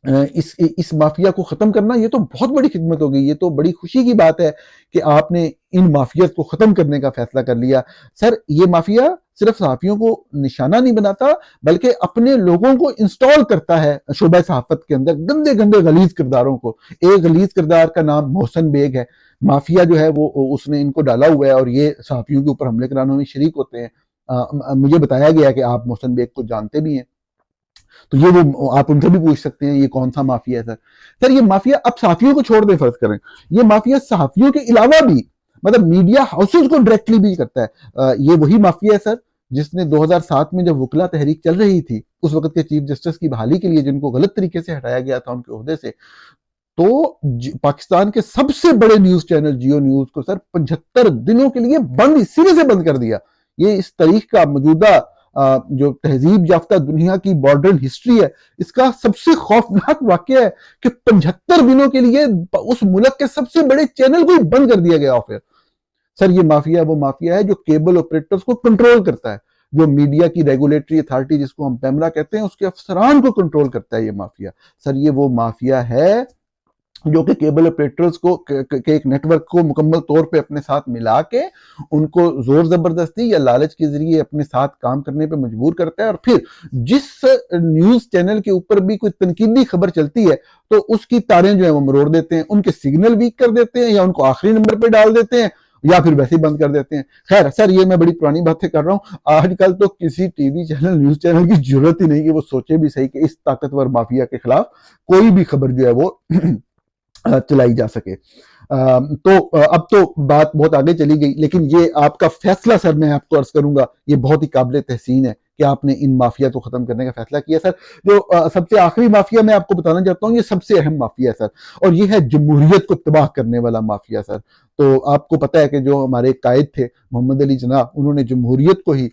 اس مافیا کو ختم کرنا، یہ تو بہت بڑی خدمت ہوگی. یہ تو بڑی خوشی کی بات ہے کہ آپ نے ان مافیات کو ختم کرنے کا فیصلہ کر لیا. سر یہ مافیا صرف صحافیوں کو نشانہ نہیں بناتا، بلکہ اپنے لوگوں کو انسٹال کرتا ہے شعبہ صحافت کے اندر، گندے گندے غلیظ کرداروں کو. ایک غلیظ کردار کا نام محسن بیگ ہے. مافیا جو ہے وہ اس نے ان کو ڈالا ہوا ہے اور یہ صحافیوں کے اوپر حملے کرانے میں شریک ہوتے ہیں. مجھے بتایا گیا کہ آپ محسن بیگ کو جانتے بھی ہیں، تو یہ وہ آپ ان سے بھی پوچھ سکتے ہیں یہ کون سا مافیا ہے. سر یہ مافیا اب صحافیوں کو چھوڑ دیں، فرض کریں یہ مافیا صحافیوں کے علاوہ بھی مطلب میڈیا ہاؤسز کو ڈائریکٹلی بھی کرتا ہے. یہ وہی مافیا ہے سر جس نے 2007 میں جب وکلا تحریک چل رہی تھی، اس وقت کے چیف جسٹس کی بحالی کے لیے جن کو غلط طریقے سے ہٹایا گیا تھا ان کے عہدے سے، تو پاکستان کے سب سے بڑے نیوز چینل جیو نیوز کو سر 75 دنوں کے لیے بند، سرے سے بند کر دیا. یہ اس تاریخ کا موجودہ جو تہذیب یافتہ دنیا کی ماڈرن ہسٹری ہے، اس کا سب سے خوفناک واقعہ ہے کہ 75 دنوں کے لیے اس ملک کے سب سے بڑے چینل کو ہی بند کر دیا گیا آفر. سر یہ مافیا وہ مافیا ہے جو کیبل آپریٹرز کو کنٹرول کرتا ہے، جو میڈیا کی ریگولیٹری اتھارٹی جس کو ہم پیمرا کہتے ہیں اس کے افسران کو کنٹرول کرتا ہے یہ مافیا. سر یہ وہ مافیا ہے جو کہ کیبل آپریٹرز کو کے ایک نیٹ ورک کو مکمل طور پہ اپنے ساتھ ملا کے ان کو زور زبردستی یا لالچ کے ذریعے اپنے ساتھ کام کرنے پہ مجبور کرتا ہے، اور پھر جس نیوز چینل کے اوپر بھی کوئی تنقیدی خبر چلتی ہے تو اس کی تاریں جو ہیں وہ مروڑ دیتے ہیں، ان کے سگنل ویک کر دیتے ہیں یا ان کو آخری نمبر پہ ڈال دیتے ہیں یا پھر ویسے ہی بند کر دیتے ہیں. خیر سر یہ میں بڑی پرانی باتیں کر رہا ہوں. آج کل تو کسی T V channel news channel کی ضرورت ہی نہیں کہ وہ سوچے بھی صحیح کہ اس طاقتور مافیا کے خلاف کوئی بھی خبر جو ہے وہ چلائی جا سکے. تو اب تو بات بہت آگے چلی گئی، لیکن یہ آپ کا فیصلہ سر میں آپ کو عرض کروں گا یہ بہت ہی قابل تحسین ہے کہ آپ نے ان مافیا کو ختم کرنے کا فیصلہ کیا. سر جو سب سے آخری مافیا میں آپ کو بتانا چاہتا ہوں، یہ سب سے اہم مافیا ہے سر، اور یہ ہے جمہوریت کو تباہ کرنے والا مافیا. سر تو آپ کو پتہ ہے کہ جو ہمارے قائد تھے محمد علی جناح، انہوں نے جمہوریت کو ہی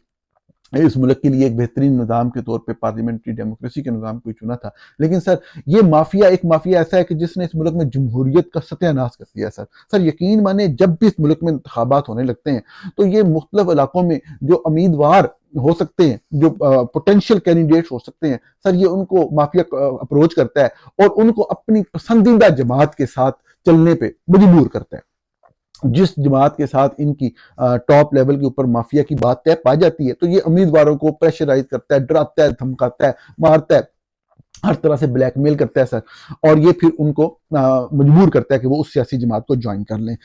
اس ملک کے لیے ایک بہترین نظام کے طور پہ پارلیمنٹری ڈیموکریسی کے نظام کو چنا تھا. لیکن سر یہ مافیا ایک مافیا ایسا ہے کہ جس نے اس ملک میں جمہوریت کا ستیہ ناش کر دیا. سر یقین مانے جب بھی اس ملک میں انتخابات ہونے لگتے ہیں تو یہ مختلف علاقوں میں جو امیدوار ہو سکتے ہیں، جو پوٹینشیل کینڈیڈیٹس ہو سکتے ہیں، سر یہ ان کو مافیا اپروچ کرتا ہے اور ان کو اپنی پسندیدہ جماعت کے ساتھ چلنے پہ مجبور کرتا ہے. جس جماعت کے ساتھ ان کی ٹاپ لیول کے اوپر مافیا کی بات طے پا جاتی ہے تو یہ امیدواروں کو پریشرائز کرتا ہے، ڈراتا ہے، دھمکاتا ہے، مارتا ہے، ہر طرح سے بلیک میل کرتا ہے سر، اور یہ پھر ان کو مجبور کرتا ہے کہ وہ اس سیاسی جماعت کو جوائن کر لیں.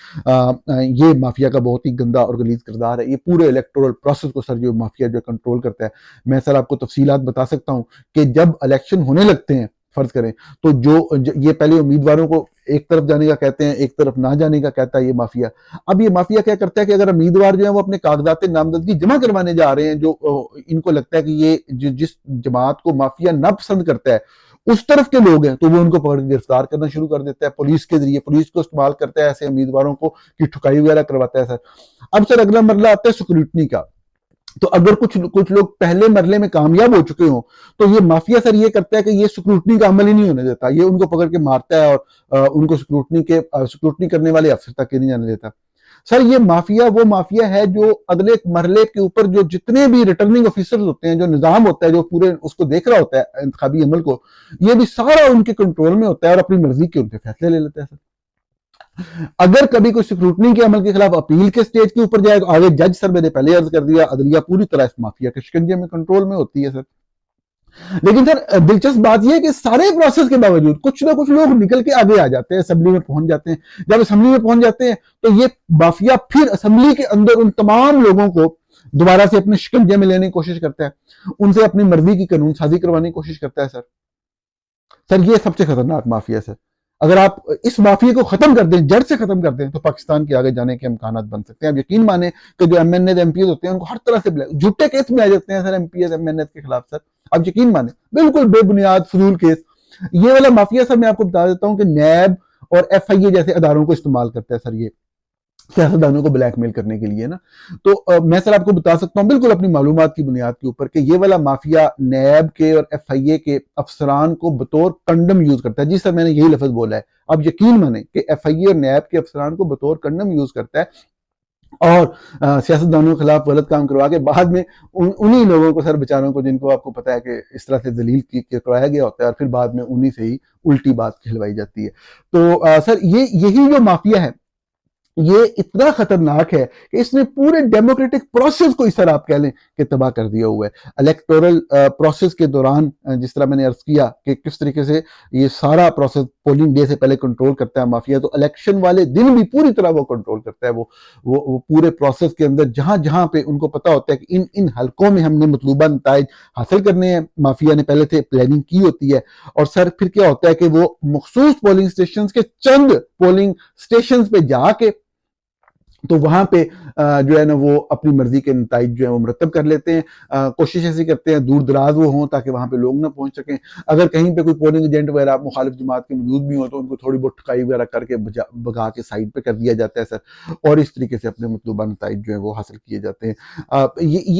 یہ مافیا کا بہت ہی گندا اور غلیظ کردار ہے. یہ پورے الیکٹورل پروسیس کو سر جو مافیا جو کنٹرول کرتا ہے. میں سر آپ کو تفصیلات بتا سکتا ہوں کہ جب الیکشن ہونے لگتے ہیں فرض کریں تو جو یہ پہلے امیدواروں کو ایک طرف جانے کا کہتے ہیں، ایک طرف نہ جانے کا کہتا ہے یہ مافیا. اب یہ مافیا کیا کرتا ہے کہ اگر امیدوار جو ہیں وہ اپنے کاغذات نامزدگی جمع کروانے جا رہے ہیں، جو ان کو لگتا ہے کہ یہ جس جماعت کو مافیا نہ پسند کرتا ہے اس طرف کے لوگ ہیں، تو وہ ان کو پکڑ کے گرفتار کرنا شروع کر دیتا ہے پولیس کے ذریعے. پولیس کو استعمال کرتا ہے ایسے امیدواروں کو کہ ٹھکائی وغیرہ کرواتا ہے سر. اب سر اگلا مرحلہ آتا ہے سکروٹنی کا. تو اگر کچھ لوگ پہلے مرحلے میں کامیاب ہو چکے ہوں تو یہ مافیا سر یہ کرتا ہے کہ یہ سکروٹنی کا عمل ہی نہیں ہونے دیتا، یہ ان کو پکڑ کے مارتا ہے اور ان کو سکروٹنی کرنے والے افسر تک ہی نہیں جانے دیتا. سر یہ مافیا وہ مافیا ہے جو اگلے مرحلے کے اوپر جو جتنے بھی ریٹرننگ آفیسرز ہوتے ہیں، جو نظام ہوتا ہے جو پورے اس کو دیکھ رہا ہوتا ہے انتخابی عمل کو، یہ بھی سارا ان کے کنٹرول میں ہوتا ہے اور اپنی مرضی کے ان کے فیصلے لے لیتا ہے سر. اگر کبھی کوئی سکروٹنی کے عمل کے خلاف اپیل کے سٹیج کے اوپر جائے تو آگے جج سر میں نے پہلے عرض کر دیا عدلیہ پوری طرح اس مافیا کے شکنجے میں کنٹرول میں ہوتی ہے سر. لیکن سر دلچسپ بات یہ ہے کہ سارے پروسیس کے باوجود کچھ نہ کچھ لوگ نکل کے آگے آ جاتے ہیں، اسمبلی میں پہنچ جاتے ہیں. جب اسمبلی میں پہنچ جاتے ہیں تو یہ مافیا پھر اسمبلی کے اندر ان تمام لوگوں کو دوبارہ سے اپنے شکنجے میں لینے کی کوشش کرتا ہے، ان سے اپنی مرضی کی قانون سازی کروانے کی کوشش کرتا ہے سر یہ سب سے خطرناک مافیا ہے سر. اگر آپ اس مافیا کو ختم کر دیں، جڑ سے ختم کر دیں، تو پاکستان کے آگے جانے کے امکانات بن سکتے ہیں. اب یقین مانیں کہ جو M N A M P ہوتے ہیں ان کو ہر طرح سے جھوٹے کیس میں آ جاتے ہیں سر ایم پی ایم این اے کے خلاف سر. اب یقین مانیں بالکل بے بنیاد فضول کیس. یہ والا مافیا سر میں آپ کو بتا دیتا ہوں کہ نیب اور ایف آئی اے جیسے اداروں کو استعمال کرتا ہے سر یہ سیاستدانوں کو بلیک میل کرنے کے لیے نا. تو میں سر آپ کو بتا سکتا ہوں بالکل اپنی معلومات کی بنیاد کے اوپر کہ یہ والا مافیا نیب کے اور ایف آئی اے کے افسران کو بطور کنڈم یوز کرتا ہے. جی سر میں نے یہی لفظ بولا ہے. اب یقین مانیں کہ ایف آئی اے اور نیب کے افسران کو بطور کنڈم یوز کرتا ہے اور سیاستدانوں کے خلاف غلط کام کروا کے بعد میں انہی لوگوں کو سر بیچاروں کو جن کو آپ کو پتا ہے کہ اس طرح سے ذلیل کروایا گیا ہوتا ہے اور پھر بعد میں انہی سے ہی الٹی بات کہلوائی جاتی ہے. تو سر یہی جو مافیا ہے یہ اتنا خطرناک ہے کہ اس نے پورے ڈیموکریٹک پروسیس کو اس طرح آپ کہہ لیں کہ تباہ کر دیا ہوا ہے. الیکٹورل پروسیس کے دوران جس طرح میں نے عرض کیا کہ کس طریقے سے یہ سارا پروسیس پولنگ ڈے سے پہلے کنٹرول کرتا ہے مافیا, تو الیکشن والے دن بھی پوری طرح وہ کنٹرول کرتا ہے. وہ پورے پروسیس کے اندر جہاں جہاں پہ ان کو پتا ہوتا ہے کہ ان حلقوں میں ہم نے مطلوبہ نتائج حاصل کرنے ہیں, مافیا نے پہلے سے پلاننگ کی ہوتی ہے. اور سر پھر کیا ہوتا ہے کہ وہ مخصوص پولنگ سٹیشنز کے چند پولنگ سٹیشنز پہ جا کے تو وہاں پہ جو ہے نا وہ اپنی مرضی کے نتائج جو ہے وہ مرتب کر لیتے ہیں. کوشش ایسی کرتے ہیں دور دراز وہ ہوں تاکہ وہاں پہ لوگ نہ پہنچ سکیں. اگر کہیں پہ کوئی پولنگ ایجنٹ وغیرہ مخالف جماعت کے موجود بھی ہوں تو ان کو تھوڑی بہت ٹھکائی وغیرہ کر کے بگا کے سائڈ پہ کر دیا جاتا ہے سر, اور اس طریقے سے اپنے مطلوبہ نتائج جو ہیں وہ حاصل کیے جاتے ہیں.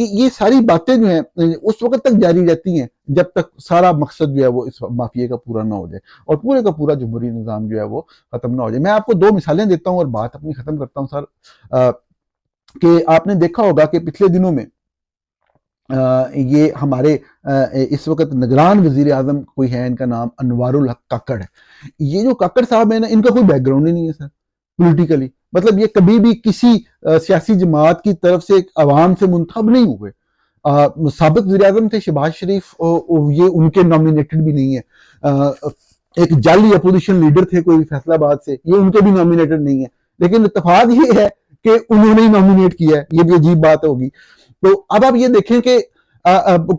یہ ساری باتیں جو ہیں اس وقت تک جاری رہتی ہیں جب تک سارا مقصد جو ہے وہ اس مافیے کا پورا نہ ہو جائے اور پورے کا پورا جمہوری نظام جو ہے وہ ختم نہ ہو جائے. میں آپ کو 2 مثالیں دیتا ہوں اور بات اپنی ختم کرتا ہوں سر. کہ آپ نے دیکھا ہوگا کہ پچھلے دنوں میں یہ ہمارے اس وقت نگران وزیر اعظم کوئی ہے, ان کا نام انوار الحق کاکڑ ہے. یہ جو کاکڑ صاحب ہے نا, ان کا کوئی بیک گراؤنڈ ہی نہیں ہے سر پولیٹیکلی. مطلب یہ کبھی بھی کسی سیاسی جماعت کی طرف سے عوام سے منتخب نہیں ہوئے. سابق وزیر اعظم تھے شہباز شریف, یہ ان کے نامینیٹڈ بھی نہیں ہے. ایک جعلی اپوزیشن لیڈر تھے کوئی فیصل آباد سے, یہ ان کے بھی نامینیٹڈ نہیں ہے. لیکن اتفاق یہ ہے کہ انہوں نے ہی نامینیٹ کیا ہے. یہ بھی عجیب بات ہوگی. تو اب آپ یہ دیکھیں کہ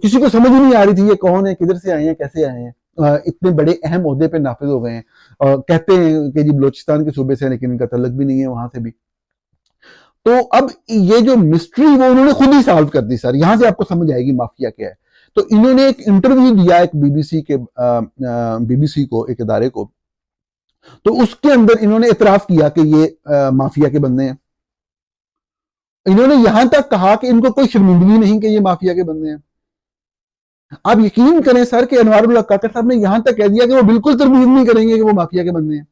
کسی کو سمجھ نہیں آ رہی تھی یہ کون ہے, کدھر سے آئے ہیں, کیسے آئے ہیں. اتنے بڑے اہم عہدے پہ نافذ ہو گئے ہیں. کہتے ہیں کہ جی بلوچستان کے صوبے سے, لیکن ان کا تعلق بھی نہیں ہے وہاں سے بھی. تو اب یہ جو مسٹری وہ انہوں نے خود ہی سالو کر دی سر. یہاں سے آپ کو سمجھ آئے گی مافیا کیا ہے. تو انہوں نے ایک انٹرویو دیا ایک بی بی سی کو, ایک ادارے کو. تو اس کے اندر انہوں نے اعتراف کیا کہ یہ مافیا کے بندے ہیں. انہوں نے یہاں تک کہا کہ ان کو کوئی شرمندگی نہیں کہ یہ مافیا کے بندے ہیں. آپ یقین کریں سر کہ انوار الحق کاکڑ صاحب نے یہاں تک کہہ دیا کہ وہ بالکل تردید نہیں کریں گے کہ وہ مافیا کے بندے ہیں.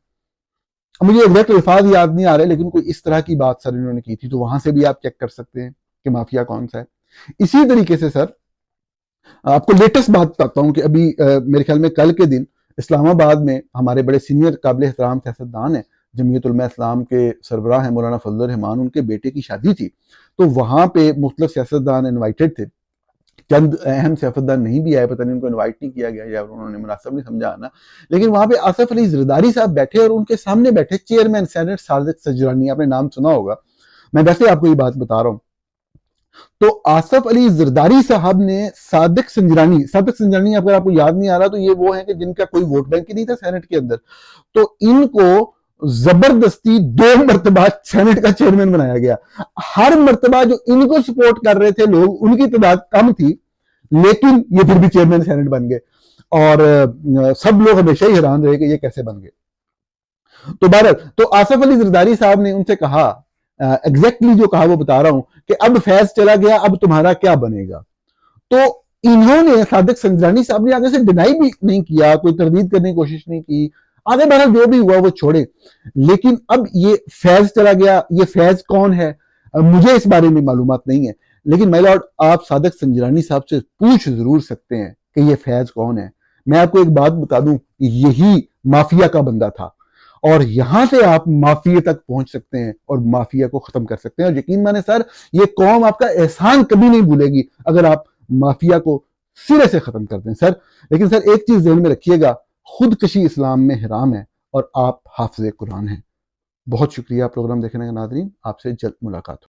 مجھے ایگزیکٹ الفاظ یاد نہیں آ رہے, لیکن کوئی اس طرح کی بات سر انہوں نے کی تھی. تو وہاں سے بھی آپ چیک کر سکتے ہیں کہ مافیا کون سا ہے. اسی طریقے سے سر آپ کو لیٹسٹ بات بتاتا ہوں کہ ابھی میرے خیال میں کل کے دن اسلام آباد میں ہمارے بڑے سینئر قابل احترام سیاستدان ہیں, جمعیت علماء اسلام کے سربراہ ہیں مولانا فضل الرحمان, ان کے بیٹے کی شادی تھی. تو وہاں پہ مختلف سیاستدان انوائٹڈ تھے. چند اہم سیاستدان نہیں بھی آئے, پتہ نہیں ان کو انوائٹ نہیں کیا گیا یا انہوں نے مناسب نہیں سمجھا آنا. لیکن وہاں پہ آصف علی زرداری صاحب بیٹھے اور ان کے سامنے بیٹھے چیئرمین سینٹ صادق سنجرانی, آپ نے نام سنا ہوگا, میں ویسے آپ کو یہ بات بتا رہا ہوں. تو آصف علی زرداری صاحب نے صادق سنجرانی اگر آپ کو یاد نہیں آ رہا تو یہ وہ ہیں کہ جن کا کوئی ووٹ بینک ہی نہیں تھا سینٹ کے اندر. تو ان کو زبردستی 2 مرتبہ سینٹ کا چیئرمین بنایا گیا. ہر مرتبہ جو ان کو سپورٹ کر رہے تھے لوگ, ان کی تعداد کم تھی, لیکن یہ پھر بھی چیئرمین سینٹ بن گئے. اور سب لوگ ہمیشہ ہی حیران رہے کہ یہ کیسے بن گئے. تو بہرحال تو آصف علی زرداری صاحب نے ان سے کہا, ایگزیکٹلی جو کہا وہ بتا رہا ہوں, کہ اب فیض چلا گیا, اب تمہارا کیا بنے گا. تو انہوں نے صادق سنجرانی صاحب نے آگے سے ڈینائی بھی نہیں کیا, کوئی تردید کرنے کی کوشش نہیں کی. آگے بہرحال جو بھی ہوا وہ چھوڑے. لیکن اب یہ فیض چلا گیا, یہ فیض کون ہے مجھے اس بارے میں معلومات نہیں ہے. لیکن مائی لارڈ آپ صادق سنجرانی صاحب سے پوچھ ضرور سکتے ہیں کہ یہ فیض کون ہے. میں آپ کو ایک بات بتا دوں, یہی مافیا کا بندہ تھا, اور یہاں سے آپ مافیا تک پہنچ سکتے ہیں اور مافیا کو ختم کر سکتے ہیں. اور یقین مانے سر, یہ قوم آپ کا احسان کبھی نہیں بھولے گی اگر آپ مافیا کو سرے سے ختم کر دیں سر. لیکن سر ایک چیز ذہن میں رکھیے گا, خودکشی اسلام میں حرام ہے اور آپ حافظ قرآن ہیں. بہت شکریہ پروگرام دیکھنے کا ناظرین, آپ سے جلد ملاقات ہو.